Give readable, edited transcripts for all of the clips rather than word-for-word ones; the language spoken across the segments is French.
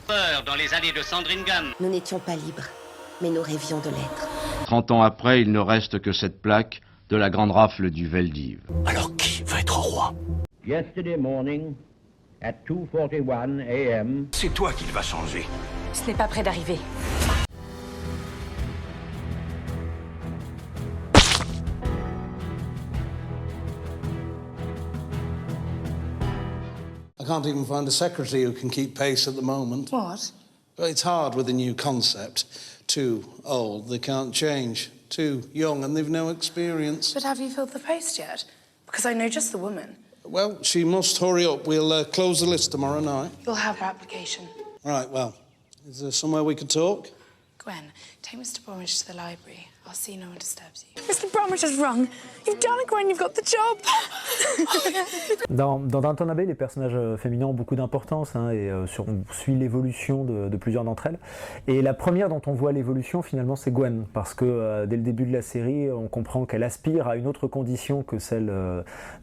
Dans les allées de Sandringham. Nous n'étions pas libres, mais nous rêvions de l'être. 30 ans après, il ne reste que cette plaque de la grande rafle du Veldiv. Alors qui va être roi? Yesterday morning, at 2:41 a.m. C'est toi qui va changer. Ce n'est pas près d'arriver. I can't even find a secretary who can keep pace at the moment. What? But it's hard with a new concept. Too old, they can't change. Too young, and they've no experience. But have you filled the post yet? Because I know just the woman. Well, she must hurry up. We'll close the list tomorrow night. You'll have her application. Right, well, is there somewhere we could talk? Gwen, take Mr. Bromwich to the library. I'll see no one disturbs you. Mr. Bromwich is wrong. You've done it, Gwen. You've got the job. Dans Downton Abbey, les personnages féminins ont beaucoup d'importance et on suit l'évolution de plusieurs d'entre elles. Et la première dont on voit l'évolution, finalement, c'est Gwen, parce que dès le début de la série, on comprend qu'elle aspire à une autre condition que celle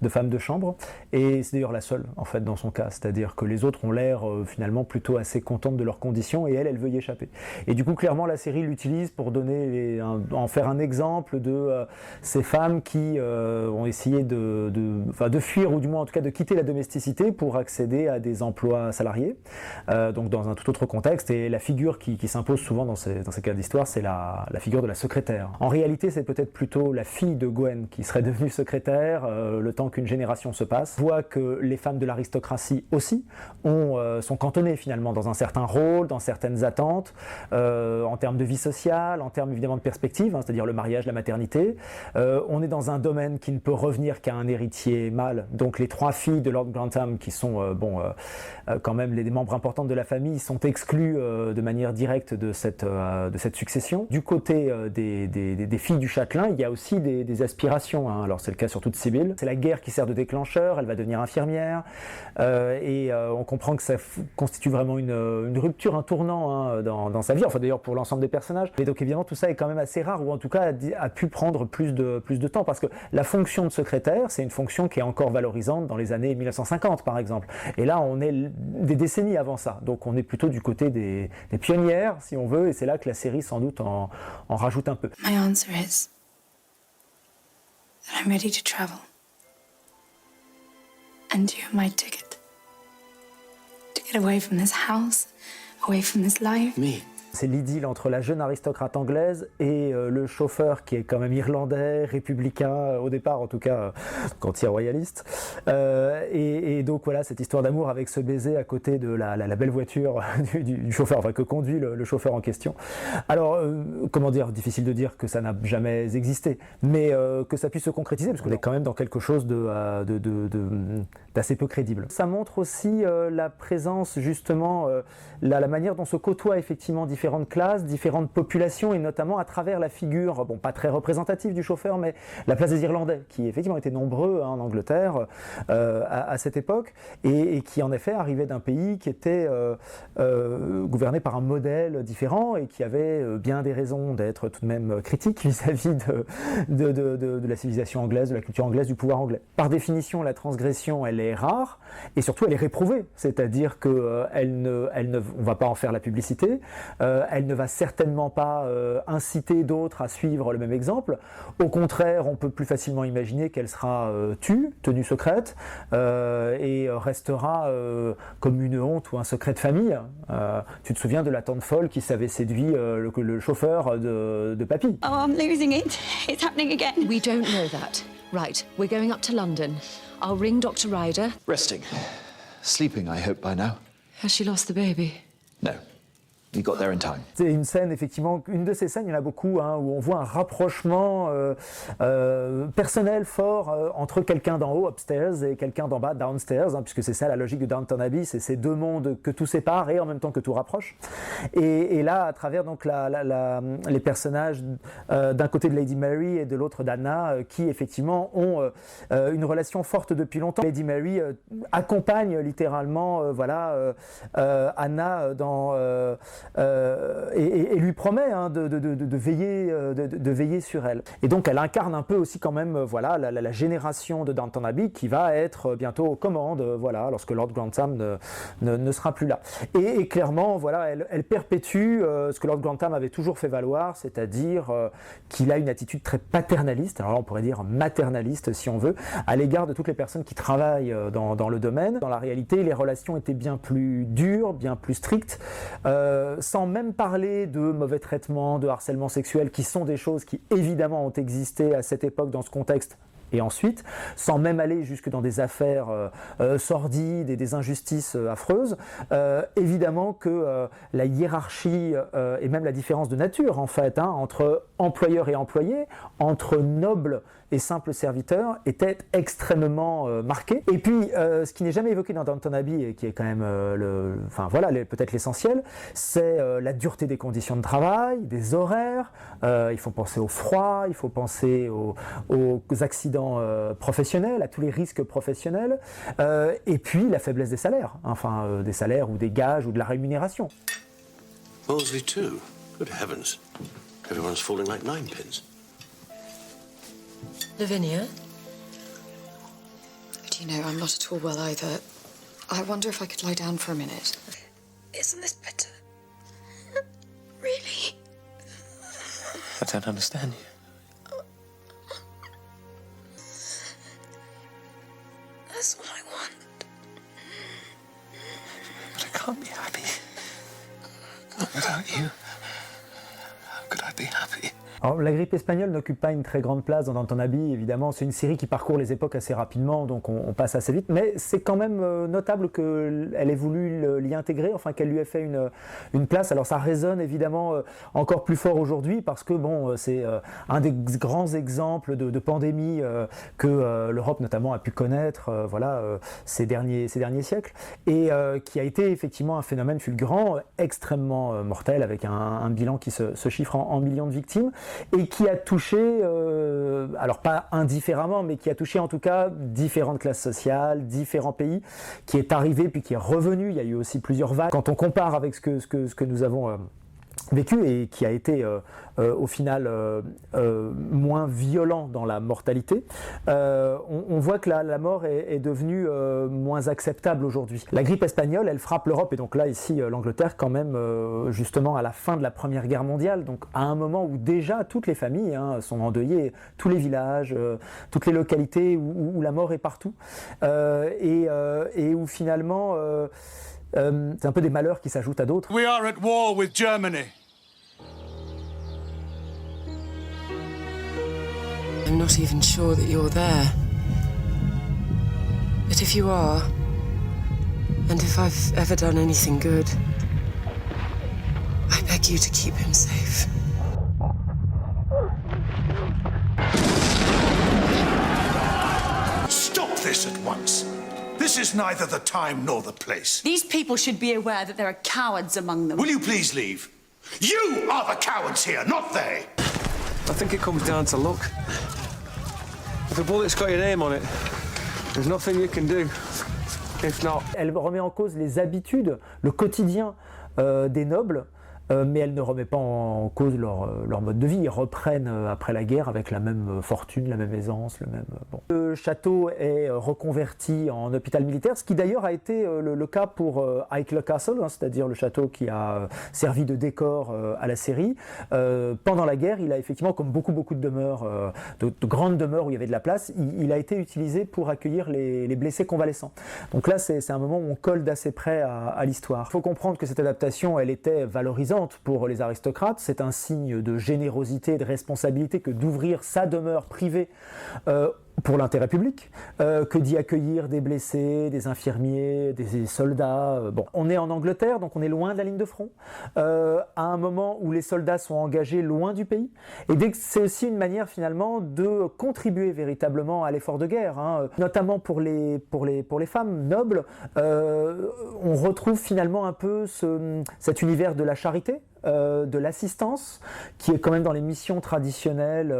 de femme de chambre. Et c'est d'ailleurs la seule, en fait, dans son cas. C'est-à-dire que les autres ont l'air finalement plutôt assez contentes de leurs conditions, et elle veut y échapper. Et du coup, clairement, la série l'utilise pour en faire un exemple de ces femmes qui ont essayé de fuir, ou du moins en tout cas de quitter la domesticité pour accéder à des emplois salariés, donc dans un tout autre contexte. Et la figure qui s'impose souvent dans ces cas d'histoire, c'est la figure de la secrétaire. En réalité, c'est peut-être plutôt la fille de Gwen qui serait devenue secrétaire le temps qu'une génération se passe. On voit que les femmes de l'aristocratie aussi sont cantonnées finalement dans un certain rôle, dans certaines attentes, en termes de vie sociale, en termes évidemment de perspective, c'est-à-dire le mariage, la maternité. On est dans un domaine qui ne peut revenir qu'à un héritier mâle. Donc les trois filles de Lord Grantham, qui sont quand même des membres importants de la famille, sont exclues de manière directe de cette succession. Du côté des filles du châtelain, il y a aussi des aspirations. Alors c'est le cas surtout de Sibylle. C'est la guerre qui sert de déclencheur, elle va devenir infirmière, et on comprend que ça constitue vraiment une rupture, un tournant dans sa vie, enfin d'ailleurs pour l'ensemble des personnages. Et donc évidemment tout ça est quand même assez rare, ou en tout cas a pu prendre plus de temps, parce que la fonction de secrétaire, c'est une fonction qui est encore valorisante dans les années 1950 par exemple. Et là on est des décennies avant ça, donc on est plutôt du côté des pionnières si on veut, et c'est là que la série sans doute en rajoute un peu. My answer is that I'm ready to travel. And you have my ticket. To get away from this house, away from this life. Me. C'est l'idylle entre la jeune aristocrate anglaise et le chauffeur qui est quand même irlandais, républicain, au départ en tout cas, anti-royaliste. Et donc voilà, cette histoire d'amour avec ce baiser à côté de la belle voiture du chauffeur, enfin que conduit le chauffeur en question. Alors, comment dire, difficile de dire que ça n'a jamais existé, mais que ça puisse se concrétiser, parce qu'on est quand même dans quelque chose d'assez peu crédible. Ça montre aussi la présence, justement, la manière dont se côtoient effectivement différentes classes, différentes populations, et notamment à travers la figure, bon pas très représentative du chauffeur, mais la place des Irlandais, qui effectivement étaient nombreux en Angleterre à cette époque, et qui en effet arrivaient d'un pays qui était gouverné par un modèle différent, et qui avait bien des raisons d'être tout de même critique vis-à-vis de la civilisation anglaise, de la culture anglaise, du pouvoir anglais. Par définition, la transgression, elle est rare, et surtout elle est réprouvée, c'est-à-dire qu'on ne va pas en faire la publicité, elle ne va certainement pas inciter d'autres à suivre le même exemple. Au contraire, on peut plus facilement imaginer qu'elle sera tenue secrète, et restera comme une honte ou un secret de famille. Tu te souviens de la tante folle qui s'avait séduit le chauffeur de Papy? Oh, I'm losing it. It's happening again. We don't know that. Right, we're going up to London. I'll ring Dr. Ryder. Resting. Sleeping, I hope, by now. Has she lost the baby? No. We got there in time. C'est une scène, effectivement, une de ces scènes, il y en a beaucoup, où on voit un rapprochement personnel fort entre quelqu'un d'en haut, upstairs, et quelqu'un d'en bas, downstairs, puisque c'est ça la logique de Downton Abbey, c'est ces deux mondes que tout sépare et en même temps que tout rapproche. Et là, à travers donc les personnages d'un côté de Lady Mary et de l'autre d'Anna, qui effectivement ont une relation forte depuis longtemps. Lady Mary accompagne littéralement Anna et lui promet de veiller sur elle. Et donc elle incarne un peu aussi quand même voilà, la génération de Downton Abbey qui va être bientôt aux commandes voilà, lorsque Lord Grantham ne sera plus là. Et clairement, voilà, elle perpétue ce que Lord Grantham avait toujours fait valoir, c'est-à-dire qu'il a une attitude très paternaliste, alors là on pourrait dire maternaliste si on veut, à l'égard de toutes les personnes qui travaillent dans le domaine. Dans la réalité, les relations étaient bien plus dures, bien plus strictes, sans même parler de mauvais traitements, de harcèlement sexuel, qui sont des choses qui évidemment ont existé à cette époque dans ce contexte. Et ensuite, sans même aller jusque dans des affaires sordides et des injustices affreuses, évidemment que la hiérarchie et même la différence de nature en fait, entre employeurs et employés, entre nobles et simples serviteurs était extrêmement marquée. Et puis, ce qui n'est jamais évoqué dans Downton Abbey et qui est quand même peut-être l'essentiel, c'est la dureté des conditions de travail, des horaires. Il faut penser au froid, il faut penser aux accidents professionnels, à tous les risques professionnels, et puis la faiblesse des salaires, des salaires ou des gages ou de la rémunération. Molesley too. Good heavens. Everyone's falling like ninepins. Lavinia? Do you know, I'm not at all well either. I wonder if I could lie down for a minute. Isn't this better? Really? I don't understand you. That's what I want. But I can't be happy. Not without you. How could I be happy? Alors, la grippe espagnole n'occupe pas une très grande place dans Downton Abbey, évidemment, c'est une série qui parcourt les époques assez rapidement, donc on passe assez vite, mais c'est quand même notable qu'elle ait voulu l'y intégrer, qu'elle lui ait fait une place. Alors ça résonne évidemment encore plus fort aujourd'hui, parce que bon, c'est un des grands exemples de pandémie que l'Europe notamment a pu connaître ces derniers siècles, et qui a été effectivement un phénomène fulgurant, extrêmement mortel, avec un bilan qui se chiffre en millions de victimes, et qui a touché, alors pas indifféremment, mais qui a touché en tout cas différentes classes sociales, différents pays, qui est arrivé puis qui est revenu. Il y a eu aussi plusieurs vagues. Quand on compare avec ce que nous avons vécu et qui a été au final moins violent dans la mortalité, on voit que la mort est devenue moins acceptable aujourd'hui. La grippe espagnole, elle frappe l'Europe et donc là ici l'Angleterre quand même justement à la fin de la Première Guerre mondiale, donc à un moment où déjà toutes les familles sont endeuillées, tous les villages, toutes les localités où la mort est partout, et où finalement c'est un peu des malheurs qui s'ajoutent à d'autres. We are at war with Germany. I'm not even sure that you're there. But if you are, and if I've ever done anything good, I beg you to keep him safe. Stop this at once. This is neither the time nor the place. These people should be aware that there are cowards among them. Will you please leave? You are the cowards here, not they. I think it comes down to luck. If a bullet's got your name on it, there's nothing you can do. If not. Elle remet en cause les habitudes, le quotidien des nobles, mais elle ne remet pas en cause leur mode de vie. Ils reprennent après la guerre avec la même fortune, la même aisance, le même... Bon. Le château est reconverti en hôpital militaire, ce qui d'ailleurs a été le cas pour Highclere Castle, c'est-à-dire le château qui a servi de décor à la série. Pendant la guerre, il a effectivement, comme beaucoup de demeures, de grandes demeures où il y avait de la place, il a été utilisé pour accueillir les blessés convalescents. Donc là, c'est un moment où on colle d'assez près à l'histoire. Il faut comprendre que cette adaptation, elle était valorisante pour les aristocrates. C'est un signe de générosité et de responsabilité que d'ouvrir sa demeure privée pour l'intérêt public, que d'y accueillir des blessés, des infirmiers, des soldats. Bon, on est en Angleterre, donc on est loin de la ligne de front, à un moment où les soldats sont engagés loin du pays, et c'est aussi une manière finalement de contribuer véritablement à l'effort de guerre, notamment pour les femmes nobles. On retrouve finalement un peu cet univers de la charité, de l'assistance, qui est quand même dans les missions traditionnelles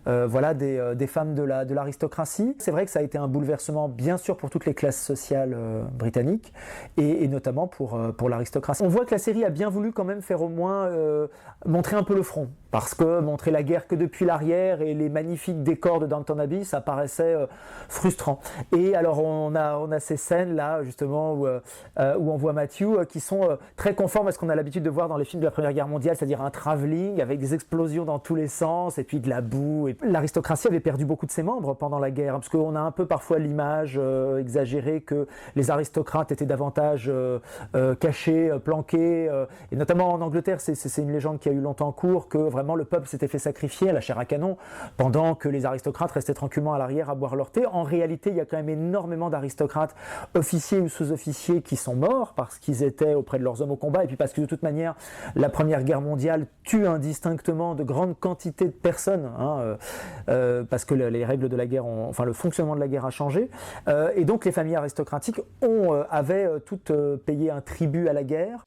voilà, des femmes de l'aristocratie. C'est vrai que ça a été un bouleversement, bien sûr, pour toutes les classes sociales britanniques, et notamment pour l'aristocratie. On voit que la série a bien voulu quand même faire au moins montrer un peu le front, parce que montrer la guerre que depuis l'arrière et les magnifiques décors de Downton Abbey, ça paraissait frustrant. Et alors on a ces scènes là justement où on voit Matthew qui sont très conformes à ce qu'on a l'habitude de voir dans les films de la Première Guerre mondiale, c'est-à-dire un travelling avec des explosions dans tous les sens et puis de la boue. Et l'aristocratie avait perdu beaucoup de ses membres pendant la guerre, parce qu'on a un peu parfois l'image exagérée que les aristocrates étaient davantage cachés, planqués, et notamment en Angleterre, c'est une légende qui a eu longtemps cours, que vraiment le peuple s'était fait sacrifier à la chair à canon, pendant que les aristocrates restaient tranquillement à l'arrière à boire leur thé. En réalité, il y a quand même énormément d'aristocrates, officiers ou sous-officiers, qui sont morts parce qu'ils étaient auprès de leurs hommes au combat, et puis parce que de toute manière, la Première Guerre mondiale tue indistinctement de grandes quantités de personnes, parce que les règles de la guerre, enfin le fonctionnement de la guerre a changé, et donc les familles aristocratiques avaient toutes payé un tribut à la guerre.